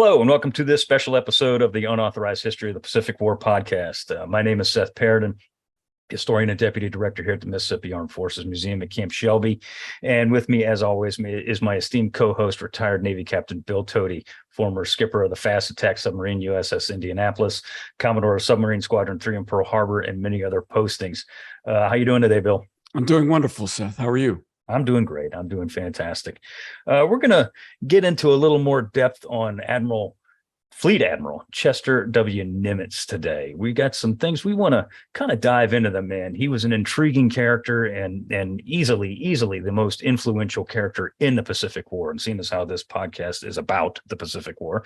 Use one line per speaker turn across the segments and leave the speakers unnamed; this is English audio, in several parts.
Hello, and welcome to this special episode of the Unauthorized History of the Pacific War podcast. My name is Seth Paradin, historian and deputy director here at the Mississippi Armed Forces Museum at Camp Shelby. And with me, as always, is my esteemed co-host, retired Navy Captain Bill Tody, former skipper of the fast attack submarine USS Indianapolis, Commodore of Submarine Squadron 3 in Pearl Harbor, and many other postings. How you doing today, Bill?
I'm doing wonderful, Seth. How are you?
I'm doing great. I'm doing fantastic. We're going to get into a little more depth on Fleet Admiral Chester W. Nimitz today. We got some things we want to kind of dive into the man. He was an intriguing character and easily the most influential character in the Pacific War. And seeing as how this podcast is about the Pacific War,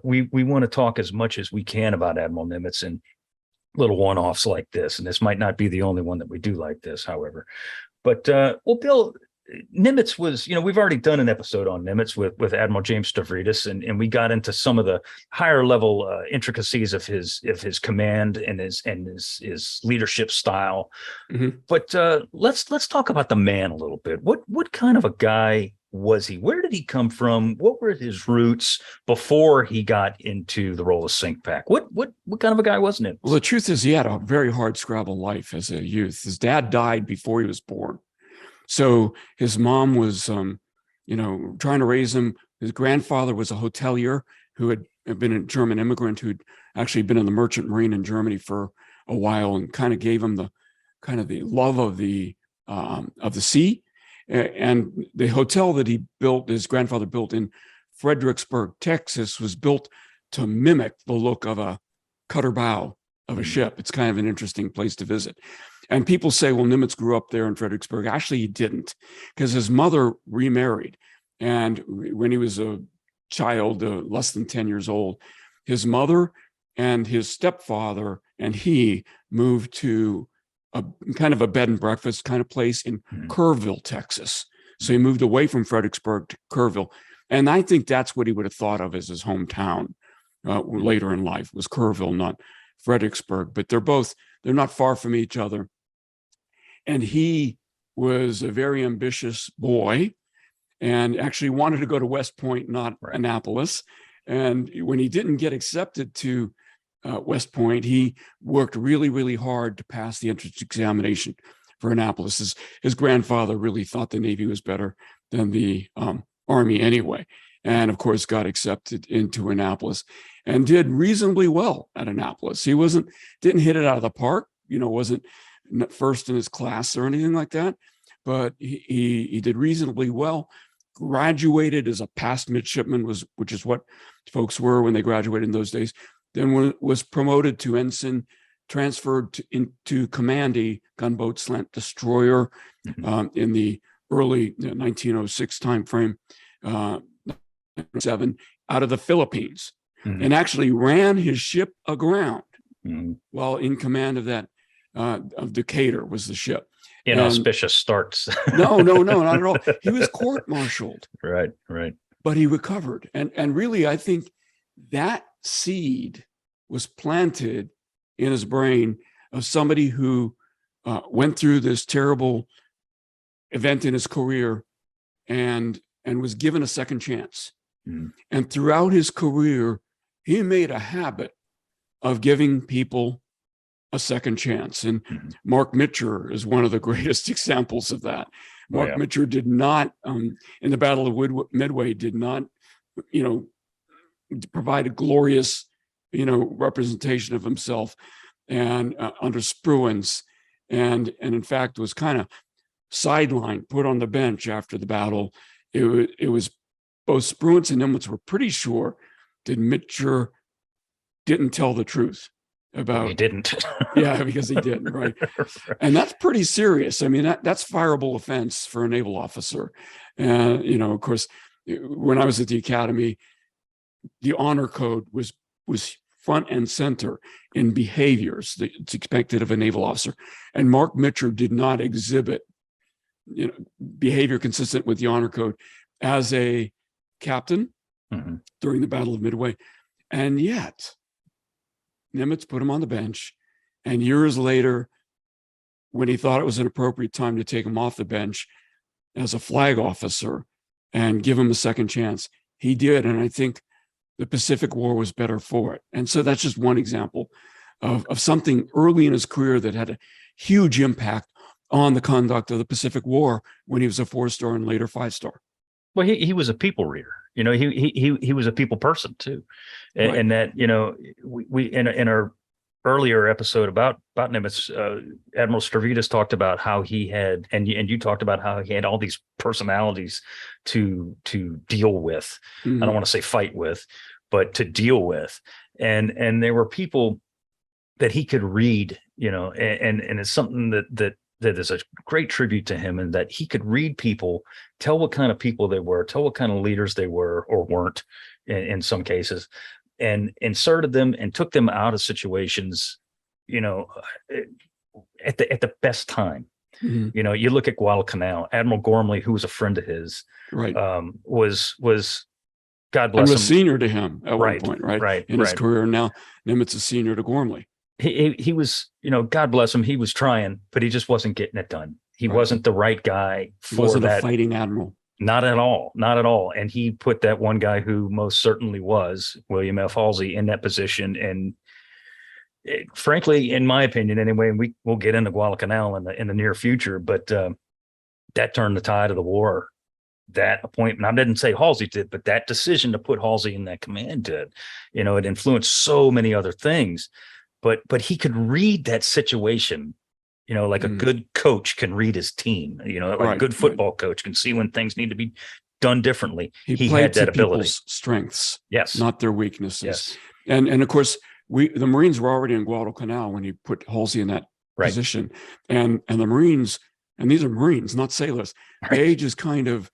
we want to talk as much as we can about Admiral Nimitz and little one-offs like this. And this might not be the only one that we do like this, however. But, Bill, Nimitz was, we've already done an episode on Nimitz with Admiral James Stavridis, and we got into some of the higher level intricacies of his command and his leadership style. Mm-hmm. But let's talk about the man a little bit. What kind of a guy was he? Where did he come from? What were his roots before he got into the role of SINCPAC? What kind of a guy was Nimitz?
Well, the truth is he had a very hard scrabble life as a youth. His dad died before he was born. So his mom was, trying to raise him. His grandfather was a hotelier who had been a German immigrant who'd actually been in the Merchant Marine in Germany for a while and kind of gave him the love of the sea. And the hotel that his grandfather built in Fredericksburg, Texas, was built to mimic the look of a cutter bow of a ship. It's kind of an interesting place to visit. And people say, well, Nimitz grew up there in Fredericksburg. Actually, he didn't, because his mother remarried. And when he was a child, less than 10 years old, his mother and his stepfather and he moved to a kind of a bed and breakfast kind of place in Kerrville, Texas. So he moved away from Fredericksburg to Kerrville. And I think that's what he would have thought of as his hometown later in life, was Kerrville, not Fredericksburg. But they're not far from each other. And he was a very ambitious boy and actually wanted to go to West Point, not Annapolis. And when he didn't get accepted to West Point, he worked really, really hard to pass the entrance examination for Annapolis. His grandfather really thought the Navy was better than the Army anyway. And of course, got accepted into Annapolis and did reasonably well at Annapolis. He didn't hit it out of the park, wasn't first in his class or anything like that, but he did reasonably well. Graduated as a passed midshipman, which is what folks were when they graduated in those days. Then was promoted to ensign, transferred into command a gunboat slant destroyer in the early 1906 timeframe, 7 out of the Philippines, and actually ran his ship aground while in command of that. Of Decatur was the ship.
Inauspicious starts.
No, not at all. He was court-martialed.
Right.
But he recovered. And really, I think that seed was planted in his brain of somebody who went through this terrible event in his career and was given a second chance. And throughout his career, he made a habit of giving people a second chance. And Mark Mitcher is one of the greatest examples of that. Mark Mitcher did not, in the Battle of Midway, did not, provide a glorious, representation of himself and under Spruance, and in fact was kind of sidelined, put on the bench after the battle. It was both Spruance and Nimitz were pretty sure that Mitcher didn't tell the truth.
He didn't.
Yeah, because he didn't, right? And that's pretty serious. I mean, that's fireable offense for a naval officer. And, of course, when I was at the academy, the honor code was front and center in behaviors that's expected of a naval officer. And Mark Mitcher did not exhibit, behavior consistent with the honor code as a captain during the Battle of Midway. And yet, Nimitz put him on the bench, and years later, when he thought it was an appropriate time to take him off the bench as a flag officer and give him a second chance, he did. And I think the Pacific War was better for it. And so that's just one example of something early in his career that had a huge impact on the conduct of the Pacific War when he was a 4-star and later 5-star.
Well, he was a people reader. He was a people person too, and,
Right.
and that we in our earlier episode about Nimitz, Admiral Stavridis talked about how he had, and you talked about how he had all these personalities to deal with.
Mm-hmm.
I don't want to say fight with, but to deal with, and there were people that he could read, and it's something that is a great tribute to him, and that he could read people, tell what kind of people they were, tell what kind of leaders they were or weren't in some cases, and inserted them and took them out of situations, at the best time.
Mm-hmm.
You look at Guadalcanal, Admiral Gormley, who was a friend of his,
right,
was God bless
and
him,
was senior to him at
right,
one point, right,
right,
in his career. And now Nimitz is senior to Gormley.
He was, God bless him, he was trying, but he just wasn't getting it done. He
Right.
wasn't the right guy for
He wasn't
that.
a fighting admiral.
Not at all. Not at all. And he put that one guy who most certainly was, William F. Halsey, in that position. And frankly, in my opinion, anyway, and we'll get into Guadalcanal in the near future, but that turned the tide of the war. That appointment, I didn't say Halsey did, but that decision to put Halsey in that command did. It influenced so many other things. But he could read that situation, like a good coach can read his team, like a good football coach can see when things need to be done differently. He
played
had that
to
ability.
people's strengths,
Yes,
not their weaknesses.
Yes,
and of course, the Marines were already in Guadalcanal when he put Halsey in that position, and the Marines, and these are Marines, not sailors. They just kind of,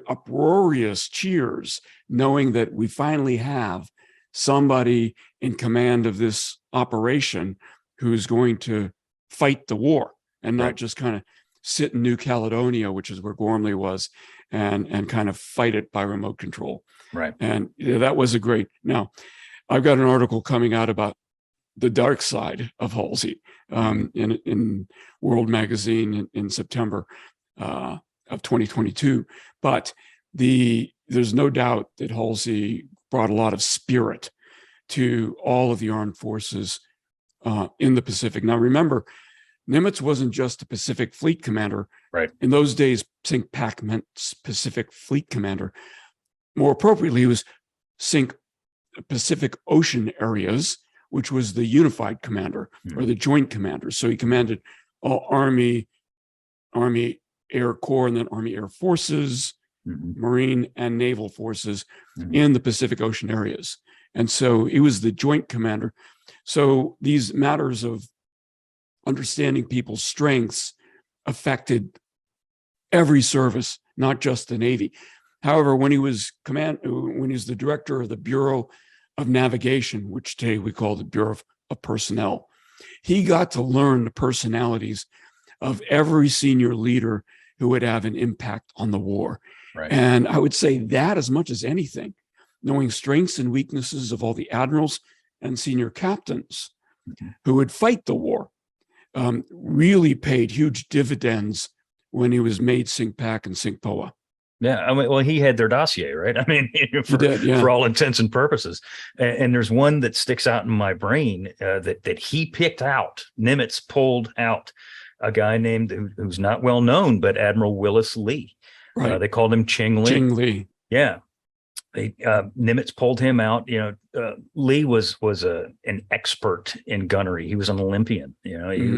uproarious cheers, knowing that we finally have somebody in command of this operation who's going to fight the war and not just kind of sit in New Caledonia, which is where Gormley was, and kind of fight it by remote control.
Right.
And that was a great. Now, I've got an article coming out about the dark side of Halsey in World Magazine in September of 2022. But there's no doubt that Halsey brought a lot of spirit to all of the armed forces in the Pacific. Now, remember, Nimitz wasn't just a Pacific Fleet commander.
Right.
In those days, SINC-PAC meant Pacific Fleet Commander. More appropriately, it was SINC Pacific Ocean Areas, which was the unified commander or the joint commander. So he commanded all Army Air Corps, and then Army Air Forces, Marine and Naval forces in the Pacific Ocean areas. And so he was the joint commander. So these matters of understanding people's strengths affected every service, not just the Navy. However, when he was the director of the Bureau of Navigation, which today we call the Bureau of Personnel, he got to learn the personalities of every senior leader who would have an impact on the war.
Right.
And I would say that as much as anything, knowing strengths and weaknesses of all the admirals and senior captains who would fight the war, really paid huge dividends when he was made SINC-PAC and SINC-POA.
Yeah, I mean, well, he had their dossier, right? I mean, for all intents and purposes. And there's one that sticks out in my brain that he picked out. Nimitz pulled out a guy named, who's not well known, but Admiral Willis Lee.
Right.
They called him Ching Lee.
Ching Lee.
Yeah. Nimitz pulled him out. Lee was an expert in gunnery. He was an Olympian. He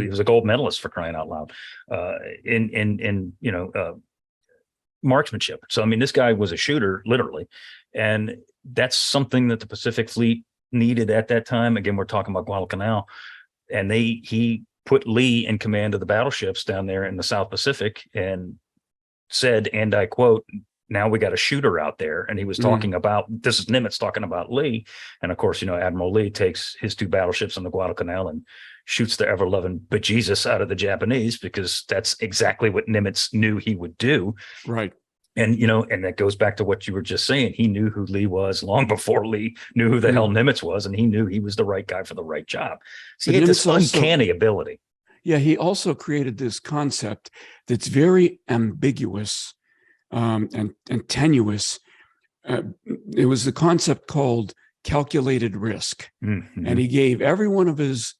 was a gold medalist, for crying out loud, in marksmanship. So, I mean, this guy was a shooter, literally. And that's something that the Pacific Fleet needed at that time. Again, we're talking about Guadalcanal. And he put Lee in command of the battleships down there in the South Pacific and said, and I quote, "Now we got a shooter out there." And he was talking about, this is Nimitz talking about Lee. And of course, Admiral Lee takes his 2 battleships on the Guadalcanal and shoots the ever-loving bejesus out of the Japanese, because that's exactly what Nimitz knew he would do.
Right.
And, and that goes back to what you were just saying. He knew who Lee was long before Lee knew who the hell Nimitz was. And he knew he was the right guy for the right job. So he had this uncanny ability.
Yeah, he also created this concept that's very ambiguous and tenuous it was the concept called calculated risk.
Mm-hmm.
And he gave every one of his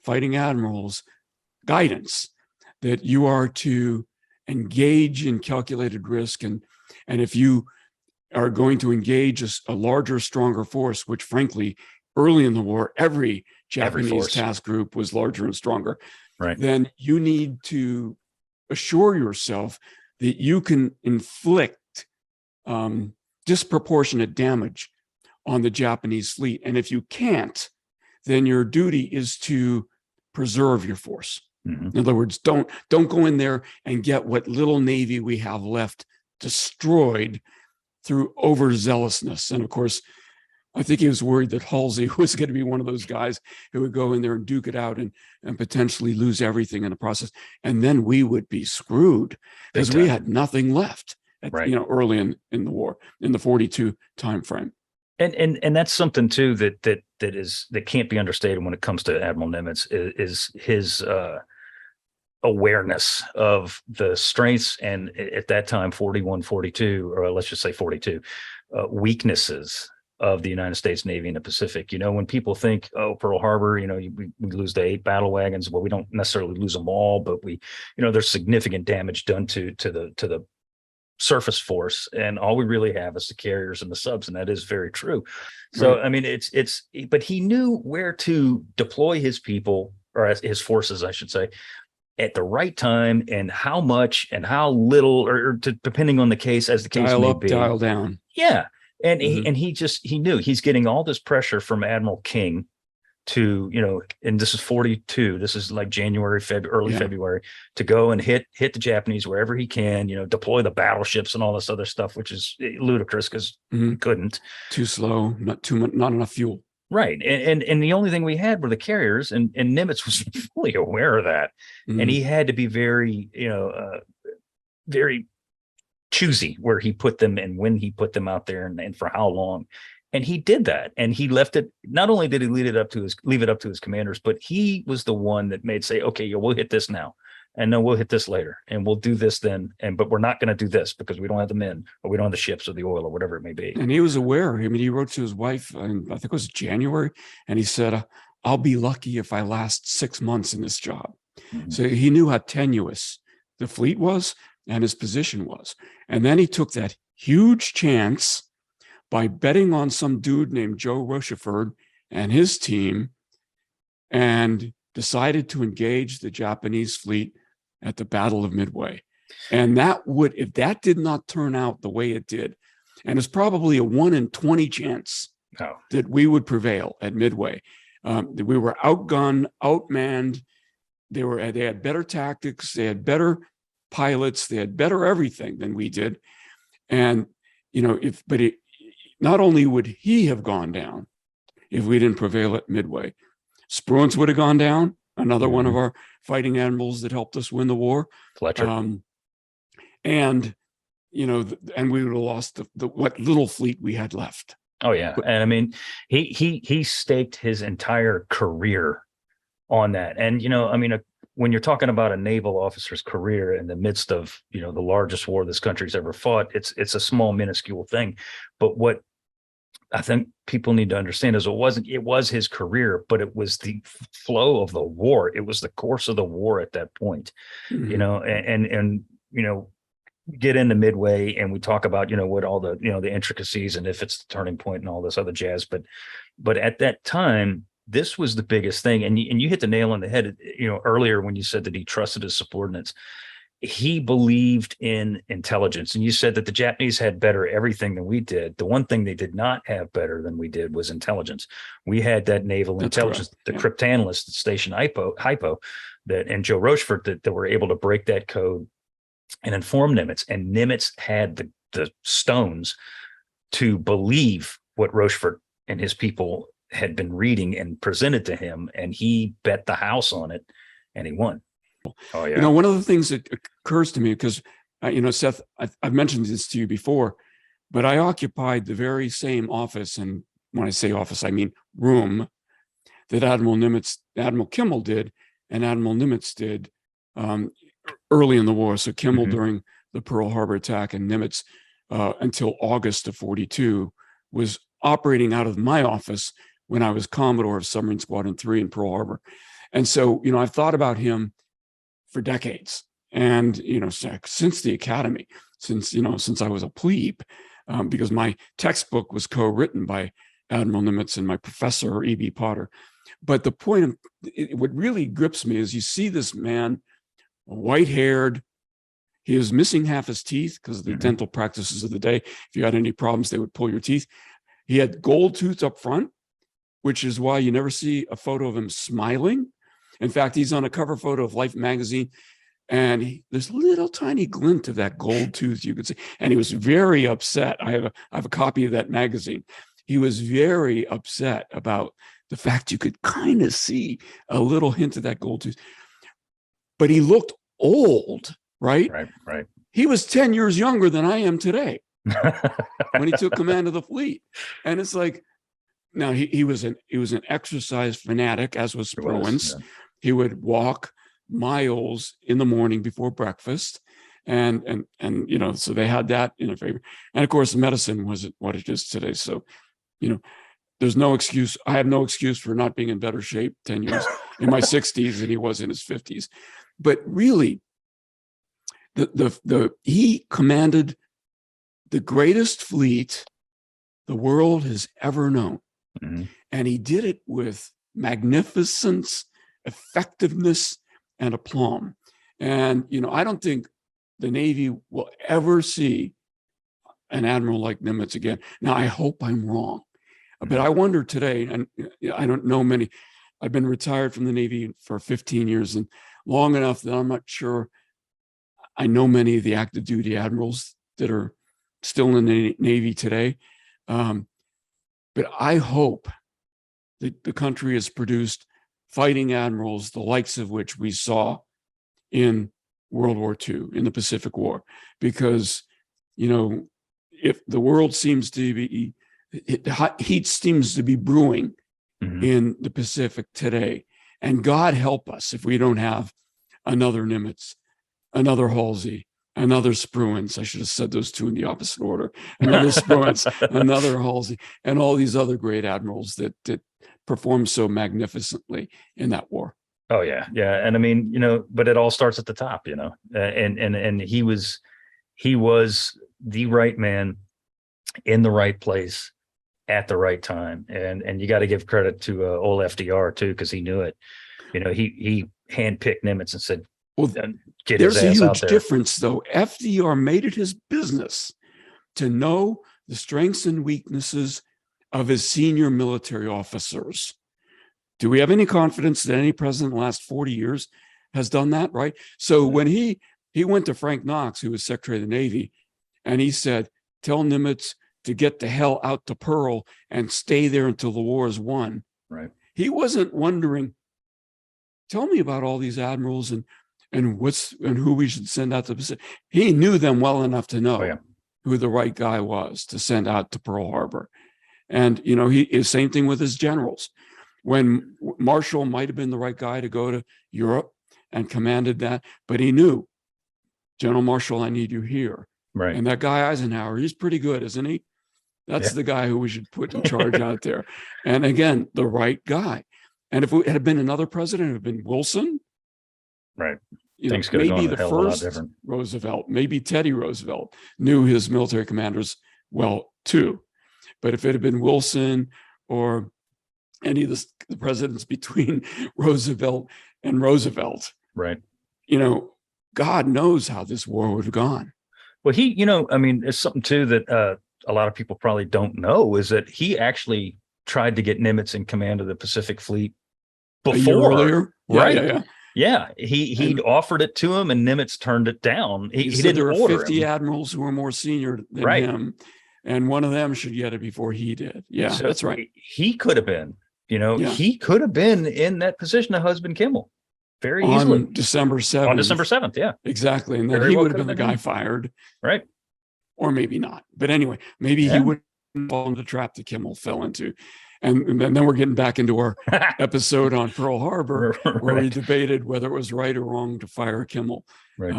fighting admirals guidance that you are to engage in calculated risk. And if you are going to engage a larger, stronger force, which frankly, early in the war, every Japanese task group was larger and stronger,
right,
then you need to assure yourself that you can inflict disproportionate damage on the Japanese fleet. And if you can't, then your duty is to preserve your force.
Mm-hmm.
In other words, don't go in there and get what little navy we have left destroyed through overzealousness. And of course, I think he was worried that Halsey was going to be one of those guys who would go in there and duke it out and potentially lose everything in the process. And then we would be screwed because we had nothing left early in the war, in the 42 timeframe.
And that's something too that can't be understated when it comes to Admiral Nimitz is his awareness of the strengths and at that time 41, 42, or let's just say 42 weaknesses of the United States Navy in the Pacific. When people think, oh, Pearl Harbor, we lose the 8 battle wagons. Well, we don't necessarily lose them all, but there's significant damage done to the surface force, and all we really have is the carriers and the subs, and that is very true. So right. I mean, but he knew where to deploy his people, or his forces, I should say, at the right time, and how much and how little, or depending on the case, as the case
dial
may
up,
be.
dial down.
Yeah, and he knew he's getting all this pressure from Admiral King to, and this is 42, this is like January, early February, to go and hit the Japanese wherever he can, deploy the battleships and all this other stuff, which is ludicrous because he couldn't.
Too slow, not enough fuel.
Right. And the only thing we had were the carriers, and Nimitz was fully aware of that. And he had to be very, very choosy where he put them and when he put them out there and for how long. And he did that, and he left it. Not only did he leave it up to his commanders, but he was the one that made say, okay, we'll hit this now, and no, we'll hit this later, and we'll do this then, but we're not going to do this because we don't have the men, or we don't have the ships or the oil or whatever it may be.
And he was aware. I mean, he wrote to his wife, and I think it was January, and he said, "I'll be lucky if I last 6 months in this job." Mm-hmm. So he knew how tenuous the fleet was and his position was, and then he took that huge chance by betting on some dude named Joe Rochefort and his team, and decided to engage the Japanese fleet at the Battle of Midway. And if that did not turn out the way it did, and it's probably a 1 in 20 chance that we would prevail at Midway. That we were outgunned, outmanned. They had better tactics, they had better pilots, they had better everything than we did. And not only would he have gone down if we didn't prevail at Midway, Spruance would have gone down, another one of our fighting admirals that helped us win the war.
Fletcher.
And we would have lost what little fleet we had left.
Oh yeah. And I mean, he staked his entire career on that. And, when you're talking about a naval officer's career in the midst of, the largest war this country's ever fought, it's a small, minuscule thing. But what I think people need to understand is it was his career, but it was the flow of the war. It was the course of the war at that point, and get into Midway and we talk about, what all the, the intricacies and if it's the turning point and all this other jazz. But at that time, this was the biggest thing. And you hit the nail on the head, earlier when you said that he trusted his subordinates. He believed in intelligence. And you said that the Japanese had better everything than we did. The one thing they did not have better than we did was intelligence. We had that naval intelligence, the cryptanalysts that stationed Hypo and Joe Rochefort that were able to break that code and inform Nimitz. And Nimitz had the stones to believe what Rochefort and his people had been reading and presented to him, and he bet the house on it, and he won. Oh yeah.
One of the things that occurs to me, because Seth, I've mentioned this to you before, but I occupied the very same office, and when I say office, I mean room, that Admiral Kimmel did, and Admiral Nimitz did early in the war. So Kimmel during the Pearl Harbor attack, and Nimitz until August of 42, was operating out of my office when I was Commodore of Submarine Squadron 3 in Pearl Harbor. And so, I've thought about him for decades. And, since the academy, since I was a plebe, because my textbook was co-written by Admiral Nimitz and my professor, E.B. Potter. But the point of what really grips me is you see this man, white-haired. He was missing half his teeth because of the dental practices of the day. If you had any problems, they would pull your teeth. He had gold tooth up front, which is why you never see a photo of him smiling. In fact, he's on a cover photo of Life magazine, and there's a little tiny glint of that gold tooth you could see. And he was very upset. I have a copy of that magazine. He was very upset about the fact you could kind of see a little hint of that gold tooth. But he looked old. Right. He was 10 years younger than I am today when he took command of the fleet. And it's like, now he was an exercise fanatic, as was Spruance. Yeah. He would walk miles in the morning before breakfast. And so they had that in a favor. And of course, medicine wasn't what it is today. So, there's no excuse. I have no excuse for not being in better shape 10 years in my 60s than he was in his 50s. But really, he commanded the greatest fleet the world has ever known. And he did it with magnificence, effectiveness, and aplomb. And, I don't think the Navy will ever see an admiral like Nimitz again. Now, I hope I'm wrong, but I wonder today, and I don't know many. I've been retired from the Navy for 15 years and long enough that I'm not sure I know many of the active duty admirals that are still in the Navy today. But I hope that the country has produced fighting admirals, the likes of which we saw in World War II, in the Pacific War, because, if the world seems to be, heat seems to be brewing in the Pacific today, and God help us if we don't have another Nimitz, another Halsey, another Spruance. I should have said those two in the opposite order. Another Spruance, another Halsey, and all these other great admirals that performed so magnificently in that war.
Oh yeah, yeah, and I mean, but it all starts at the top, and he was the right man in the right place at the right time, and you got to give credit to old FDR too, because he knew it. He handpicked Nimitz and said,
well,
get his ass out there.
There's a huge difference, though. FDR made it his business to know the strengths and weaknesses of his senior military officers. Do we have any confidence that any president in the last 40 years has done that, right? So when he went to Frank Knox, who was Secretary of the Navy, and he said, tell Nimitz to get the hell out to Pearl and stay there until the war is won.
Right.
He wasn't wondering, tell me about all these admirals and who we should send out to the Pacific. He knew them well enough to know who the right guy was to send out to Pearl Harbor. And, same thing with his generals. When Marshall might have been the right guy to go to Europe and commanded that, but he knew, General Marshall, I need you here.
Right.
And that guy Eisenhower, he's pretty good, isn't he? That's the guy who we should put in charge out there. And again, the right guy. And if it had been another president, it would have been Wilson.
Right.
Things could have gone the first Roosevelt, maybe Teddy Roosevelt knew his military commanders well too. But if it had been Wilson or any of the presidents between Roosevelt and Roosevelt,
right?
God knows how this war would have gone.
Well, it's something too that a lot of people probably don't know is that he actually tried to get Nimitz in command of the Pacific Fleet before,
a year earlier,
right? Yeah. He'd offered it to him, and Nimitz turned it down. He didn't
there were
order
50
him.
admirals who were more senior than him, and one of them should get it before he did. Yeah, so that's right.
He could have been, he could have been in that position of Husband Kimmel very easily.
On December 7th.
On December 7th, yeah.
Exactly. And then he would have been the guy fired.
Right.
Or maybe not. But anyway, maybe he wouldn't fall into the trap that Kimmel fell into. And then we're getting back into our episode on Pearl Harbor, where we debated whether it was right or wrong to fire Kimmel.
Right.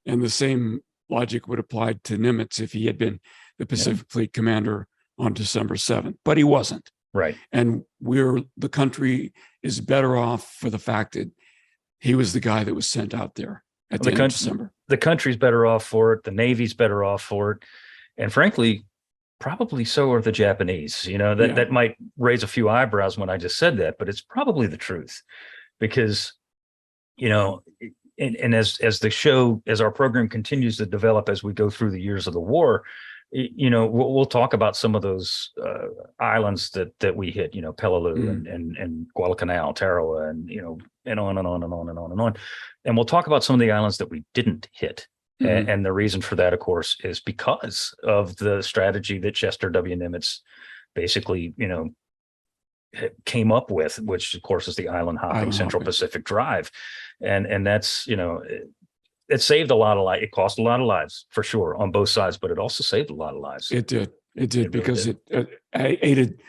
And the same logic would apply to Nimitz if he had been the Pacific Fleet commander on December 7th, but he wasn't.
Right.
And the country is better off for the fact that he was the guy that was sent out there at the end of December.
The country's better off for it. The Navy's better off for it. And frankly, probably so are the Japanese. That might raise a few eyebrows when I just said that, but it's probably the truth. Because, and as our program continues to develop as we go through the years of the war, we'll talk about some of those islands that we hit, Peleliu and Guadalcanal, Tarawa, and on and on and on and on and on. And we'll talk about some of the islands that we didn't hit. And the reason for that, of course, is because of the strategy that Chester W. Nimitz basically, came up with, which of course is the island hopping Central Pacific Drive. And that's, it saved a lot of lives. It cost a lot of lives for sure on both sides, but it also saved a lot of lives.
It did because it aided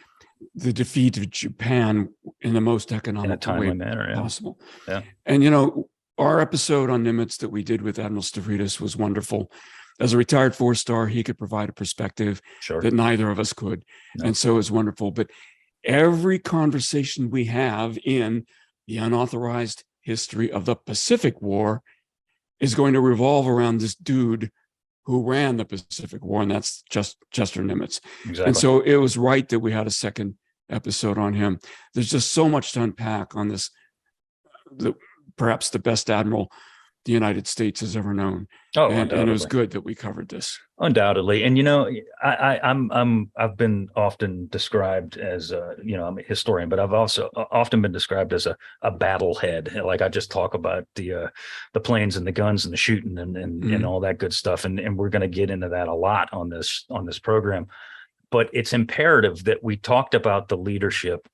the defeat of Japan in the most economic way
manner,
possible.
Yeah.
And, our episode on Nimitz that we did with Admiral Stavridis was wonderful. As a retired 4-star, he could provide a perspective that neither of us could. No. And so it was wonderful. But every conversation we have in the unauthorized history of the Pacific War is going to revolve around this dude who ran the Pacific War, and that's just Chester Nimitz.
Exactly.
And so it was right that we had a second episode on him. There's just so much to unpack on this, perhaps the best admiral the United States has ever known. And it was good that we covered this.
Undoubtedly. And, I've been often described as, I'm a historian, but I've also often been described as a battle head. Like I just talk about the planes and the guns and the shooting and all that good stuff. And we're going to get into that a lot on this program. But it's imperative that we talked about the leadership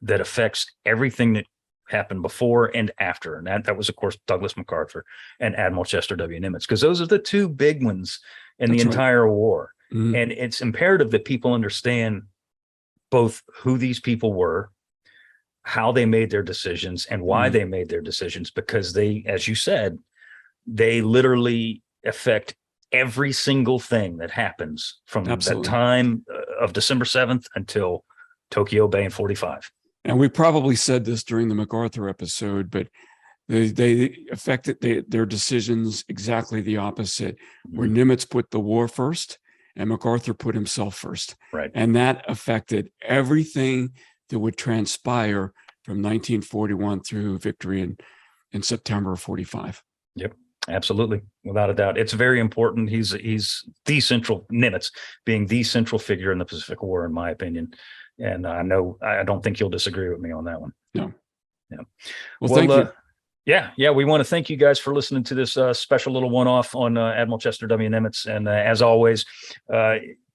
that affects everything that happened before and after. And that was, of course, Douglas MacArthur and Admiral Chester W. Nimitz, because those are the two big ones in the entire war. And it's imperative that people understand both who these people were, how they made their decisions, and why they made their decisions, because they, as you said, they literally affect every single thing that happens from the time of December 7th until Tokyo Bay in 45.
And we probably said this during the MacArthur episode, but they affected their decisions exactly the opposite, where Nimitz put the war first and MacArthur put himself first.
Right.
And that affected everything that would transpire from 1941 through victory in September of 45.
Yep. Absolutely. Without a doubt. It's very important. He's the central, Nimitz being the central figure in the Pacific War, in my opinion. And I don't think you'll disagree with me on that one.
No.
Yeah.
Well, thank you.
Yeah. We want to thank you guys for listening to this special little one-off on Admiral Chester W. Nimitz. And as always,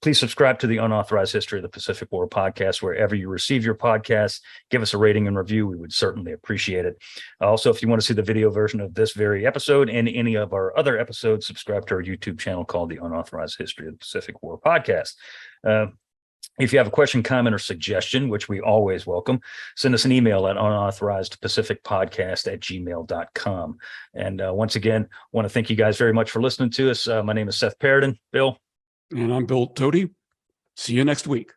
please subscribe to the Unauthorized History of the Pacific War podcast, wherever you receive your podcasts. Give us a rating and review. We would certainly appreciate it. Also, if you want to see the video version of this very episode and any of our other episodes, subscribe to our YouTube channel called the Unauthorized History of the Pacific War podcast. If you have a question, comment, or suggestion, which we always welcome, send us an email at unauthorizedpacificpodcast@gmail.com. And once again, want to thank you guys very much for listening to us. My name is Seth Paradin. Bill.
And I'm Bill Tody. See you next week.